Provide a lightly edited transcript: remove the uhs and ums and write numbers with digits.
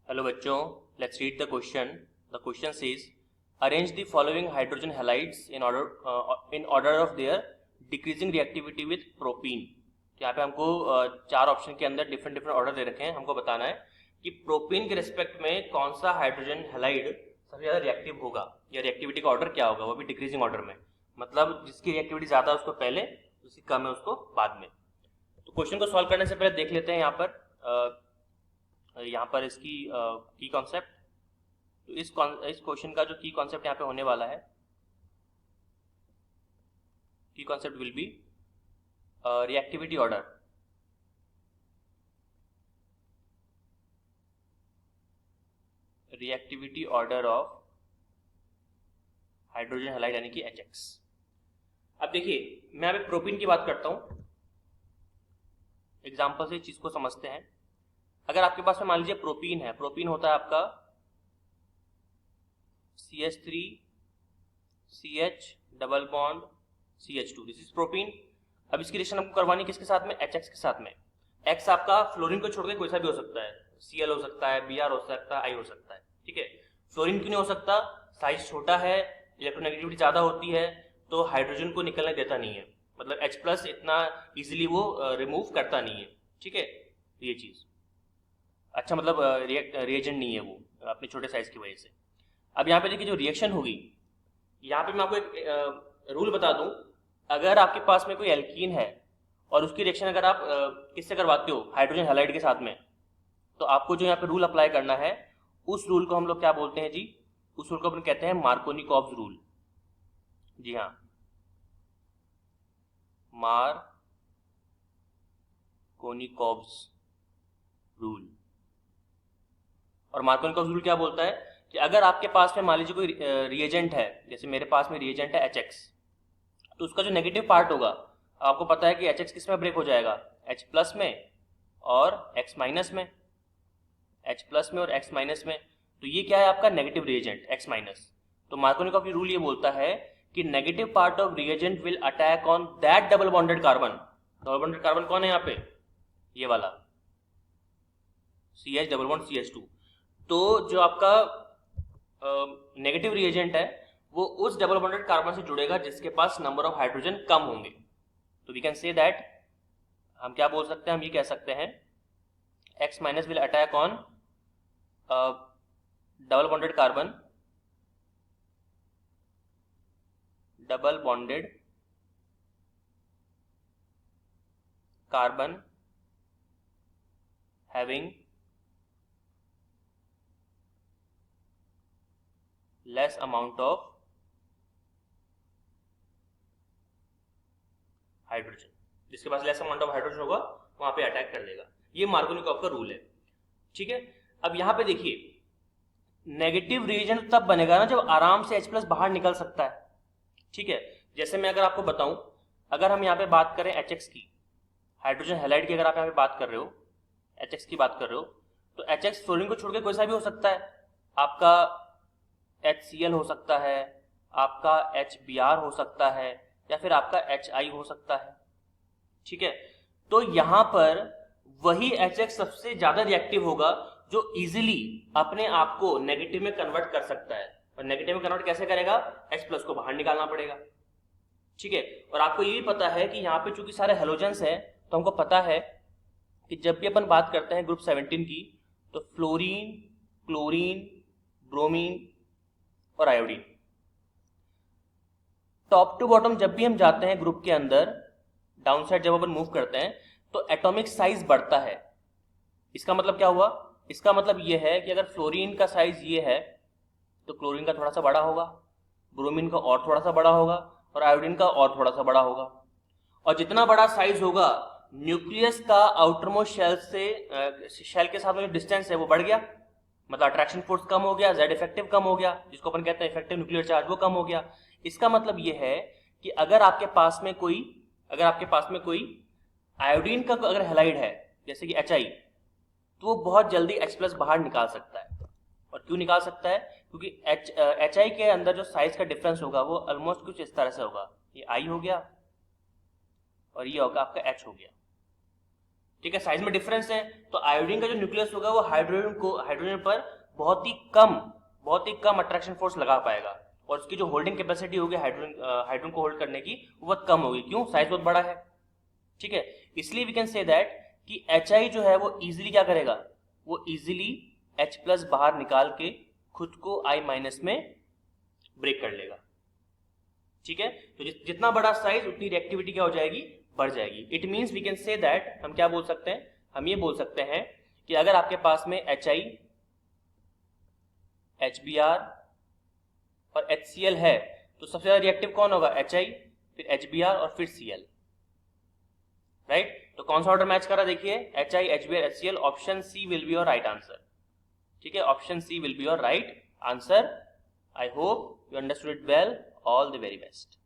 Hello बच्चों, let's read the question. The question says arrange the following hydrogen halides in order of their decreasing reactivity with propene. यहाँ पे हमको चार option के अंदर different different order दे रखे हैं. हमको बताना है कि प्रोपीन के रिस्पेक्ट में कौन सा हाइड्रोजन हैलाइड सबसे ज़्यादा रिएक्टिव होगा या रिएक्टिविटी का ऑर्डर क्या होगा, वो भी डिक्रीजिंग ऑर्डर में. मतलब जिसकी रिएक्टिविटी ज़्यादा है उसको पहले, जिसकी कम है उसको बाद में. तो क्वेश्चन को सॉल्व करने से पहले देख लेते हैं यहाँ पर इसकी की कॉन्सेप्ट. तो इस क्वेश्चन का जो की कॉन्सेप्ट यहाँ पे होने वाला है, की concept will be reactivity order. Reactivity order of hydrogen halide यानी कि HX. अब देखिए, मैं अभी प्रोपीन की बात करता हूं. एग्जांपल से चीज को समझते हैं. अगर आपके पास में मान लीजिए प्रोपीन है, प्रोपीन होता है आपका CH3 CH double bond CH2. This is propene. अब इसकी रिएक्शन आपको करवानी किसके साथ में? HX के साथ में. X आपका फ्लोरीन को छोड़ के कोई सा भी हो सकता है. Cl हो सकता है, Br हो सकता है, I हो सकता है. ठीक है. फ्लोरीन क्यों नहीं हो सकता? साइज छोटा है, इलेक्ट्रोनेगेटिविटी ज्यादा होती है, तो हाइड्रोजन को निकलने देता नहीं है. मतलब H+ इतना इजीली वो रिमूव करता नहीं है. ठीक है, ये चीज अच्छा, मतलब रिएजेंट नहीं है वो अपने छोटे साइज की वजह से. अब यहाँ पे देखिए जो रिएक्शन होगी, यहाँ पे मैं आपको एक रूल बता दूं. अगर आपके पास में कोई एल्कीन है और उसकी रिएक्शन अगर आप किससे करवाते हो? हाइड्रोजन हैलाइड के साथ में, तो आपको जो यहाँ पे रूल अप्लाई करना है, उस रूल को हम लोग क्या बोलते हैं जी? उस रूल को अपन कहते हैं मार्कोनिकॉव्स रूल. जी हाँ, मार्कोनिकॉव्स रूल. और मार्कोनिकॉव्स रूल क्या बोलता है कि अगर आपके पास में मान लीजिए कोई रिएजेंट है, जैसे मेरे पास में रिएजेंट है HX, तो उसका जो नेगेटिव पार्ट होगा, आपको पता है कि HX किस में ब्रेक हो जाएगा? H+ में और X- में. H+ में और X- में. तो ये क्या है? आपका नेगेटिव रिएजेंट X-. तो मार्कोनिकॉव रूल ये बोलता है कि negative part of reagent will attack on that double bonded carbon. Double bonded carbon कौन है यहाँ पे? ये वाला CH डबल बॉन्ड CH2. तो जो आपका नेगेटिव रिएजेंट है वो उस डबल बॉन्डेड कार्बन से जुड़ेगा जिसके पास नंबर ऑफ हाइड्रोजन कम होंगे. तो वी कैन से दैट, हम क्या बोल सकते हैं? हम ये कह सकते हैं X- will attack on double bonded carbon, double bonded carbon having less amount of hydrogen. जिसके पास लेस अमाउंट ऑफ हाइड्रोजन होगा वहां पे अटैक कर देगा. ये मार्कोनिकॉव का रूल है. ठीक है. अब यहां पे देखिए, नेगेटिव रिएजेंट तब बनेगा ना जब आराम से H+ बाहर निकल सकता है. ठीक है. जैसे मैं अगर आपको बताऊं, अगर हम यहाँ पे बात करें HX की, हाइड्रोजन हैलाइड की अगर आप यहाँ पे बात कर रहे हो, HX की बात कर रहे हो, तो HX फ्लोरीन को छोड़ के कोई सा भी हो सकता है. आपका HCl हो सकता है, आपका HBr हो सकता है, या फिर आपका HI हो सकता है. ठीक है. तो यहां पर वही HX सबसे ज्यादा रिएक्टिव होगा जो इजीली अपने आप को नेगेटिव में कन्वर्ट कर सकता है. और नेगेटिव में कन्वर्ट कैसे करेगा? H+ को बाहर निकालना पड़ेगा. ठीक है. और आपको ये भी पता है कि यहाँ पे चूंकि सारे हेलोजेंस हैं, तो हमको पता है कि जब भी अपन बात करते हैं ग्रुप 17 की, तो फ्लोरीन, क्लोरीन, ब्रोमीन और आयोडीन, टॉप टू बॉटम जब भी हम जाते हैं ग्रुप के अंदर, डाउन साइड जब अपन मूव करते हैं, तो एटॉमिक साइज बढ़ता है. इसका मतलब क्या हुआ? इसका मतलब यह है कि अगर फ्लोरीन का साइज ये है, तो क्लोरीन का थोड़ा सा बड़ा होगा, ब्रोमीन का और थोड़ा सा बड़ा होगा, और आयोडीन का और थोड़ा सा बड़ा होगा. और जितना बड़ा साइज होगा, न्यूक्लियस का आउटरमोस्ट शेल से शेल के साथ में जो डिस्टेंस है वो बढ़ गया. मतलब अट्रैक्शन फोर्स कम हो गया, Z इफेक्टिव कम हो गया, जिसको अपन कहते हैं इफेक्टिव न्यूक्लियर चार्ज, वो कम हो गया. इसका मतलब ये है कि अगर आपके पास में कोई आयोडीन का अगर हैलाइड है, जैसे कि HI, तो वो बहुत जल्दी H+ बाहर निकाल सकता है. और क्यों निकाल सकता है? क्योंकि HI के अंदर जो साइज का डिफरेंस होगा वो ऑलमोस्ट कुछ इस तरह से होगा. ये I हो गया और ये होगा आपका H हो गया. ठीक है, साइज में डिफरेंस है, तो आयोडीन का जो न्यूक्लियस होगा वो हाइड्रोजन पर बहुत ही कम अट्रैक्शन फोर्स लगा पाएगा, और उसकी जो होल्डिंग कैपेसिटी होगी हाइड्रोजन को होल्ड करने की वो बहुत कम होगी। क्यों? साइज बहुत बड़ा है। ठीक है, इसलिए वी कैन से दैट कि HI जो है वो इजीली क्या करेगा, वो इजीली H+ बाहर निकाल के खुद को I- में ब्रेक कर लेगा। ठीक है, तो जितना बड़ा साइज उतनी रिएक्टिविटी क्या हो जाएगी, बढ़ जाएगी। It means we can say that, हम क्या बोल सकते हैं, हम ये बोल सकते हैं कि अगर आपके पास में HI, HBr और HCl है तो सबसे ज्यादा रिएक्टिव कौन होगा, HI, फिर HBr और फिर Cl, राइट। तो कौन सा ऑर्डर मैच कर रहा है, देखिए HI, HBr, HCl, option C will be your right answer. ठीक है, option C will be your right answer. I hope you understood it well. All the very best.